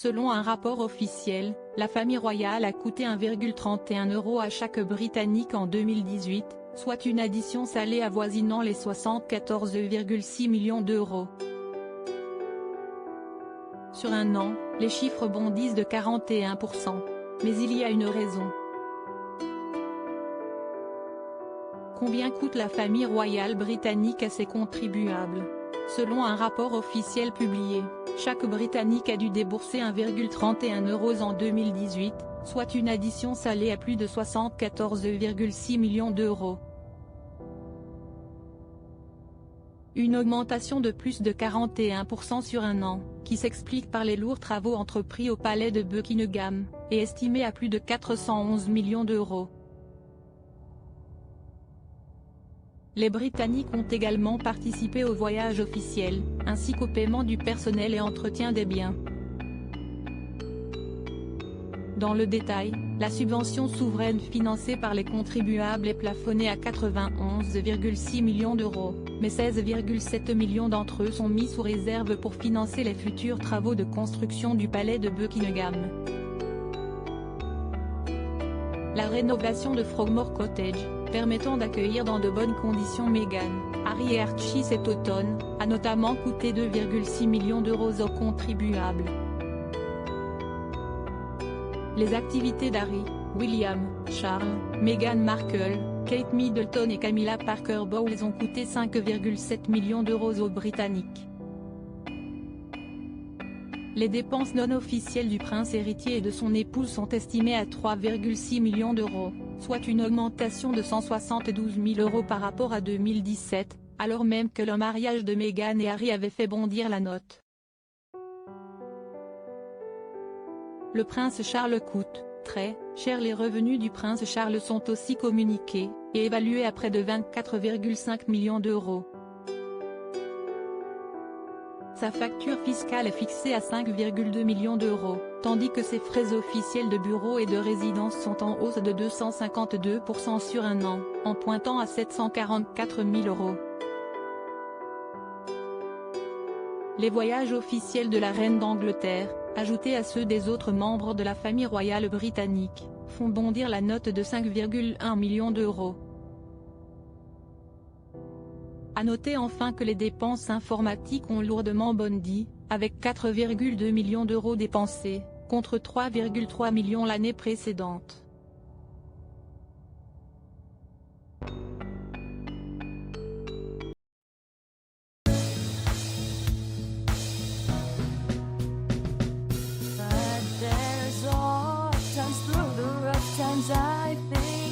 Selon un rapport officiel, la famille royale a coûté 1,31 € à chaque Britannique en 2018, soit une addition salée avoisinant les 74,6 millions d'euros. Sur un an, les chiffres bondissent de 41%. Mais il y a une raison. Combien coûte la famille royale britannique à ses contribuables? Selon un rapport officiel publié, chaque Britannique a dû débourser 1,31 € en 2018, soit une addition salée à plus de 74,6 millions d'euros. Une augmentation de plus de 41% sur un an, qui s'explique par les lourds travaux entrepris au palais de Buckingham, et estimée à plus de 411 millions d'euros. Les Britanniques ont également participé au voyage officiel, ainsi qu'au paiement du personnel et entretien des biens. Dans le détail, la subvention souveraine financée par les contribuables est plafonnée à 91,6 millions d'euros, mais 16,7 millions d'entre eux sont mis sous réserve pour financer les futurs travaux de construction du palais de Buckingham. La rénovation de Frogmore Cottage, permettant d'accueillir dans de bonnes conditions Meghan, Harry et Archie cet automne, a notamment coûté 2,6 millions d'euros aux contribuables. Les activités d'Harry, William, Charles, Meghan Markle, Kate Middleton et Camilla Parker Bowles ont coûté 5,7 millions d'euros aux Britanniques. Les dépenses non officielles du prince héritier et de son épouse sont estimées à 3,6 millions d'euros, soit une augmentation de 172 000 € par rapport à 2017, alors même que le mariage de Meghan et Harry avait fait bondir la note. Le prince Charles coûte très cher. Les revenus du prince Charles sont aussi communiqués, et évalués à près de 24,5 millions d'euros. Sa facture fiscale est fixée à 5,2 millions d'euros, tandis que ses frais officiels de bureau et de résidence sont en hausse de 252% sur un an, en pointant à 744 000 €. Les voyages officiels de la reine d'Angleterre, ajoutés à ceux des autres membres de la famille royale britannique, font bondir la note de 5,1 millions d'euros. À noter enfin que les dépenses informatiques ont lourdement bondi, avec 4,2 millions d'euros dépensés, contre 3,3 millions l'année précédente. But there's all times through the rough times I think